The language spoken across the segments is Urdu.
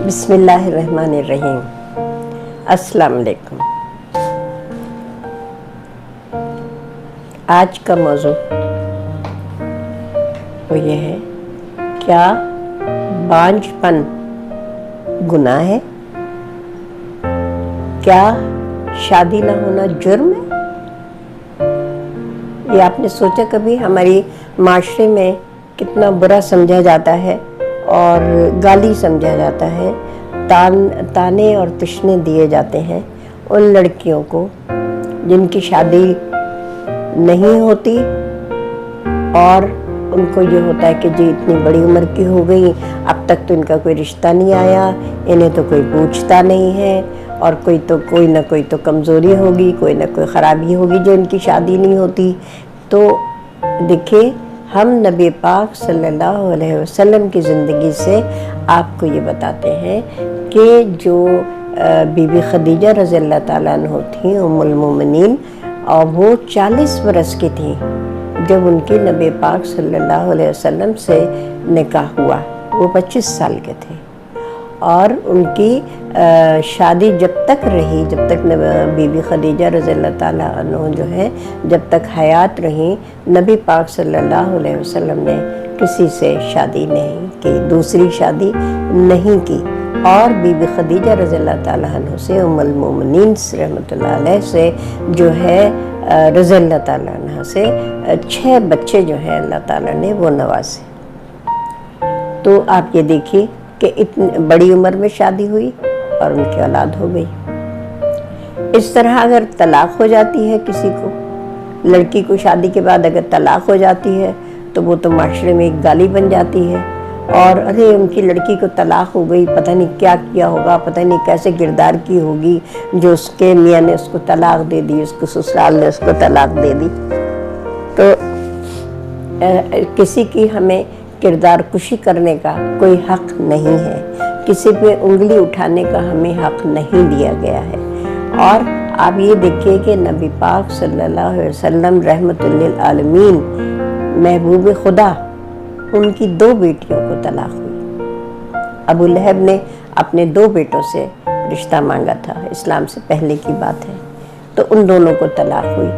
بسم اللہ الرحمن الرحیم۔ السلام علیکم۔ آج کا موضوع وہ یہ ہے، کیا بانجھ پن گناہ ہے؟ کیا شادی نہ ہونا جرم ہے؟ یہ آپ نے سوچا کبھی ہماری معاشرے میں کتنا برا سمجھا جاتا ہے اور گالی سمجھا جاتا ہے، تانے اور تشنے دیے جاتے ہیں ان لڑکیوں کو جن کی شادی نہیں ہوتی، اور ان کو یہ ہوتا ہے کہ جی اتنی بڑی عمر کی ہو گئی، اب تک تو ان کا کوئی رشتہ نہیں آیا، انہیں تو کوئی پوچھتا نہیں ہے، اور کوئی نہ کوئی تو کمزوری ہوگی، کوئی نہ کوئی خرابی ہوگی جو ان کی شادی نہیں ہوتی۔ تو دیکھیں، ہم نبی پاک صلی اللہ علیہ وسلم کی زندگی سے آپ کو یہ بتاتے ہیں کہ جو بی بی خدیجہ رضی اللہ تعالیٰ عنہ تھیں، ام المومنین، اور وہ 40 برس کی تھیں جب ان کی نبی پاک صلی اللہ علیہ وسلم سے نکاح ہوا۔ وہ 25 سال کے تھے، اور ان کی شادی جب تک رہی، جب تک بی بی خدیجہ رضی اللہ تعالیٰ عنہ جو ہے جب تک حیات رہیں، نبی پاک صلی اللہ علیہ وسلم نے کسی سے شادی نہیں کی، دوسری شادی نہیں کی، اور بی بی خدیجہ رضی اللہ تعالیٰ عنہ سے، ام المومنین رحمۃ اللہ علیہ سے جو ہے رضی اللہ تعالیٰ عنہ سے 6 بچے جو ہیں اللہ تعالیٰ نے وہ نوازے۔ تو آپ یہ دیکھیے کہ اتنی بڑی عمر میں شادی ہوئی اور ان کی اولاد ہو گئی۔ اس طرح اگر طلاق ہو جاتی ہے کسی کو، لڑکی کو شادی کے بعد اگر طلاق ہو جاتی ہے تو وہ تو معاشرے میں ایک گالی بن جاتی ہے، اور ارے ان کی لڑکی کو طلاق ہو گئی، پتہ نہیں کیا کیا ہوگا، پتہ نہیں کیسے کردار کی ہوگی جو اس کے میاں نے اس کو طلاق دے دی، اس کو سسرال نے اس کو طلاق دے دی۔ تو کسی کی ہمیں کردار کشی کرنے کا کوئی حق نہیں ہے، کسی پہ انگلی اٹھانے کا ہمیں حق نہیں دیا گیا ہے۔ اور آپ یہ دیکھیے کہ نبی پاک صلی اللہ علیہ وسلم رحمۃ للعالمین محبوب خدا، ان کی 2 بیٹیوں کو طلاق ہوئی۔ ابو لہب نے اپنے 2 بیٹوں سے رشتہ مانگا تھا، اسلام سے پہلے کی بات ہے، تو ان دونوں کو طلاق ہوئی۔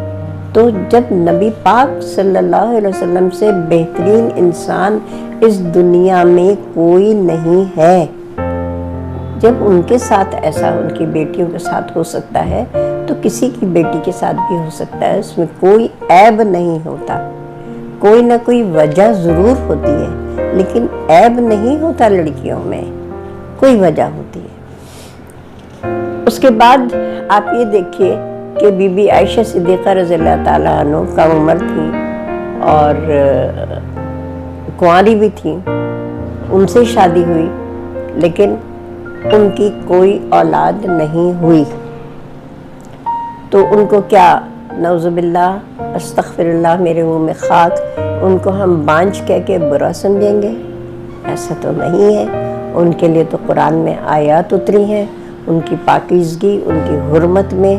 تو جب نبی پاک صلی اللہ علیہ وسلم سے بہترین انسان اس دنیا میں کوئی نہیں ہے، جب ان کے ساتھ ایسا ان کی بیٹیوں کے ساتھ ہو سکتا ہے تو کسی کی بیٹی کے ساتھ بھی ہو سکتا ہے، اس میں کوئی عیب نہیں ہوتا۔ کوئی نہ کوئی وجہ ضرور ہوتی ہے، لیکن عیب نہیں ہوتا، لڑکیوں میں کوئی وجہ ہوتی ہے۔ اس کے بعد آپ یہ دیکھیے کہ بی بی عائشہ صدیقہ رضی اللہ تعالیٰ عنہ کم عمر تھیں اور کنواری بھی تھیں، ان سے شادی ہوئی، لیکن ان کی کوئی اولاد نہیں ہوئی۔ تو ان کو کیا، نعوذ باللہ، استغفر اللہ، میرے منہ میں خاک، ان کو ہم بانجھ کہہ کے برا سمجھیں گے؟ ایسا تو نہیں ہے۔ ان کے لیے تو قرآن میں آیات اتری ہیں، ان کی پاکیزگی، ان کی حرمت میں،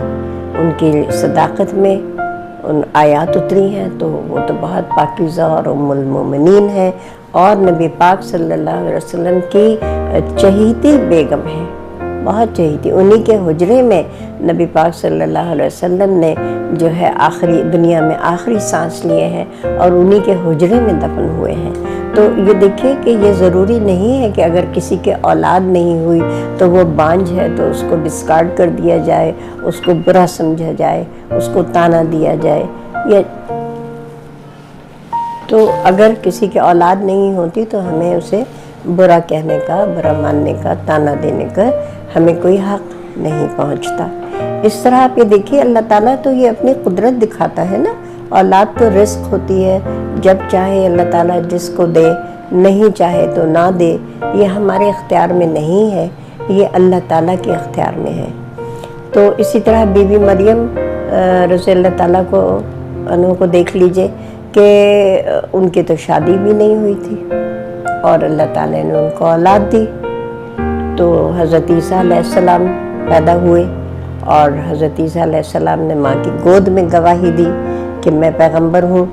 ان کی صداقت میں ان آیات اتری ہیں، تو وہ تو بہت پاکیزہ اور ام المومنین ہے، اور نبی پاک صلی اللہ علیہ وسلم کی چہیتی بیگم ہے، بہت چہیتی۔ انہی کے حجرے میں نبی پاک صلی اللہ علیہ وسلم نے جو ہے آخری دنیا میں آخری سانس لیے ہیں، اور انہی کے حجرے میں دفن ہوئے ہیں۔ تو یہ دیکھیں کہ یہ ضروری نہیں ہے کہ اگر کسی کے اولاد نہیں ہوئی تو وہ بانجھ ہے تو اس کو ڈسکارڈ کر دیا جائے، اس کو برا سمجھا جائے، اس کو طعنہ دیا جائے۔ تو اگر کسی کے اولاد نہیں ہوتی تو ہمیں اسے برا کہنے کا، برا ماننے کا، طعنہ دینے کا ہمیں کوئی حق نہیں پہنچتا۔ اس طرح آپ یہ دیکھیے، اللہ تعالیٰ تو یہ اپنی قدرت دکھاتا ہے نا۔ اولاد تو رزق ہوتی ہے، جب چاہے اللہ تعالیٰ جس کو دے، نہیں چاہے تو نہ دے، یہ ہمارے اختیار میں نہیں ہے، یہ اللہ تعالیٰ کے اختیار میں ہے۔ تو اسی طرح بی بی مریم رضی اللہ تعالیٰ عنہ کو دیکھ لیجئے کہ ان کی تو شادی بھی نہیں ہوئی تھی، اور اللہ تعالیٰ نے ان کو اولاد دی۔ تو حضرت عیسیٰ علیہ السلام پیدا ہوئے، اور حضرت عیسیٰ علیہ السلام نے ماں کی گود میں گواہی دی کہ میں پیغمبر ہوں۔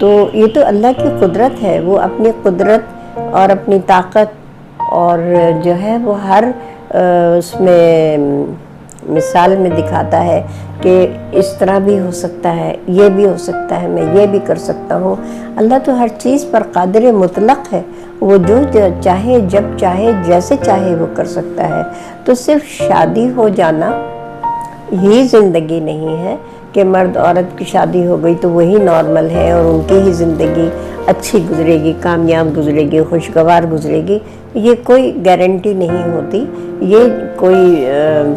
تو یہ تو اللہ کی قدرت ہے، وہ اپنی قدرت اور اپنی طاقت اور جو ہے وہ ہر اس میں مثال میں دکھاتا ہے کہ اس طرح بھی ہو سکتا ہے، یہ بھی ہو سکتا ہے، میں یہ بھی کر سکتا ہوں۔ اللہ تو ہر چیز پر قادر مطلق ہے، وہ جو چاہے جب چاہے جیسے چاہے وہ کر سکتا ہے۔ تو صرف شادی ہو جانا ہی زندگی نہیں ہے کہ مرد عورت کی شادی ہو گئی تو وہی نارمل ہے اور ان کی ہی زندگی اچھی گزرے گی، کامیاب گزرے گی، خوشگوار گزرے گی۔ یہ کوئی گارنٹی نہیں ہوتی۔ یہ کوئی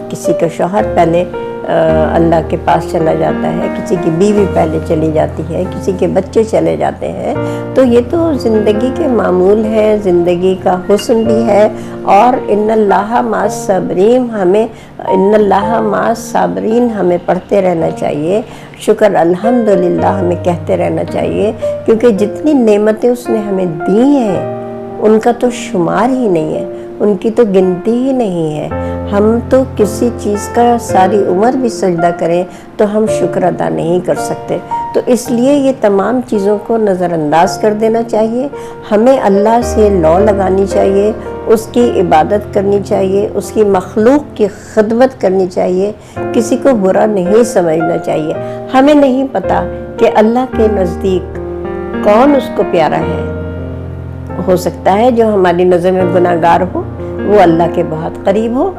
کسی کا شوہر پہلے اللہ کے پاس چلا جاتا ہے، کسی کی بیوی پہلے چلی جاتی ہے، کسی کے بچے چلے جاتے ہیں، تو یہ تو زندگی کے معمول ہے، زندگی کا حسن بھی ہے۔ اور ان اللہ مع الصابرین، ان اللہ مع الصابرین ہمیں پڑھتے رہنا چاہیے، شکر الحمدللہ ہمیں کہتے رہنا چاہیے، کیونکہ جتنی نعمتیں اس نے ہمیں دی ہیں ان کا تو شمار ہی نہیں ہے، ان کی تو گنتی ہی نہیں ہے۔ ہم تو کسی چیز کا ساری عمر بھی سجدہ کریں تو ہم شکر ادا نہیں کر سکتے۔ تو اس لیے یہ تمام چیزوں کو نظر انداز کر دینا چاہیے، ہمیں اللہ سے لو لگانی چاہیے، اس کی عبادت کرنی چاہیے، اس کی مخلوق کی خدمت کرنی چاہیے، کسی کو برا نہیں سمجھنا چاہیے۔ ہمیں نہیں پتہ کہ اللہ کے نزدیک کون اس کو پیارا ہے۔ ہو سکتا ہے جو ہماری نظر میں گناہ گار ہو وہ اللہ کے بہت قریب ہو۔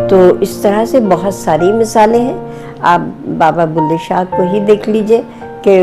تو اس طرح سے بہت ساری مثالیں ہیں۔ آپ بابا بلے شاہ کو ہی دیکھ لیجئے کہ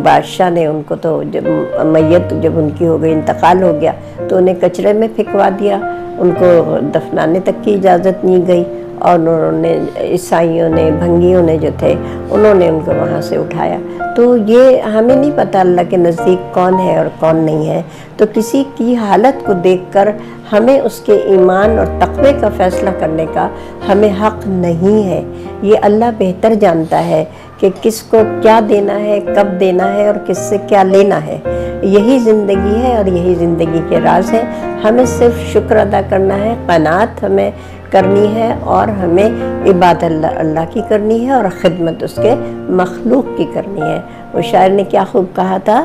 بادشاہ نے ان کو تو جب میت جب ان کی ہو گئی، انتقال ہو گیا، تو انہیں کچرے میں پھینکوا دیا، ان کو دفنانے تک کی اجازت نہیں گئی، اور انہوں نے عیسائیوں نے، بھنگیوں نے جو تھے انہوں نے ان کو وہاں سے اٹھایا۔ تو یہ ہمیں نہیں پتہ اللہ کے نزدیک کون ہے اور کون نہیں ہے۔ تو کسی کی حالت کو دیکھ کر ہمیں اس کے ایمان اور تقوی کا فیصلہ کرنے کا ہمیں حق نہیں ہے۔ یہ اللہ بہتر جانتا ہے کہ کس کو کیا دینا ہے، کب دینا ہے اور کس سے کیا لینا ہے۔ یہی زندگی ہے اور یہی زندگی کے راز ہیں۔ ہمیں صرف شکر ادا کرنا ہے، قناعت ہمیں کرنی ہے، اور ہمیں عبادت اللہ کی کرنی ہے اور خدمت اس کے مخلوق کی کرنی ہے۔ وہ شاعر نے کیا خوب کہا تھا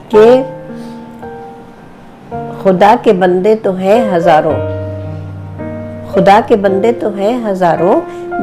کہ خدا کے بندے تو ہیں ہزاروں، خدا کے بندے تو ہیں ہزاروں،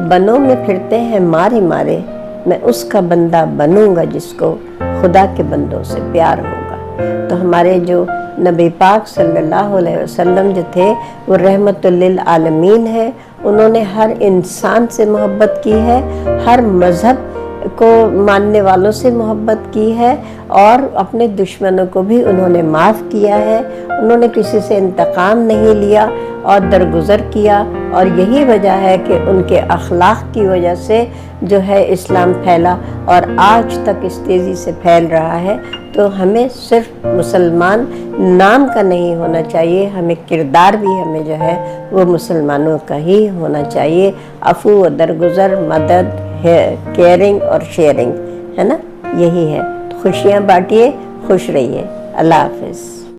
بنوں میں پھرتے ہیں مارے مارے، میں اس کا بندہ بنوں گا جس کو خدا کے بندوں سے پیار ہوگا۔ تو ہمارے جو نبی پاک صلی اللہ علیہ وسلم جو تھے وہ رحمت للعالمین ہے۔ انہوں نے ہر انسان سے محبت کی ہے، ہر مذہب کو ماننے والوں سے محبت کی ہے، اور اپنے دشمنوں کو بھی انہوں نے معاف کیا ہے۔ انہوں نے کسی سے انتقام نہیں لیا اور درگزر کیا، اور یہی وجہ ہے کہ ان کے اخلاق کی وجہ سے جو ہے اسلام پھیلا اور آج تک اس تیزی سے پھیل رہا ہے۔ تو ہمیں صرف مسلمان نام کا نہیں ہونا چاہیے، ہمیں کردار بھی ہمیں جو ہے وہ مسلمانوں کا ہی ہونا چاہیے۔ عفو و درگزر، مدد ہے، کیئرنگ اور شیئرنگ، ہے نا، یہی ہے۔ خوشیاں بانٹیے، خوش رہیے۔ اللہ حافظ۔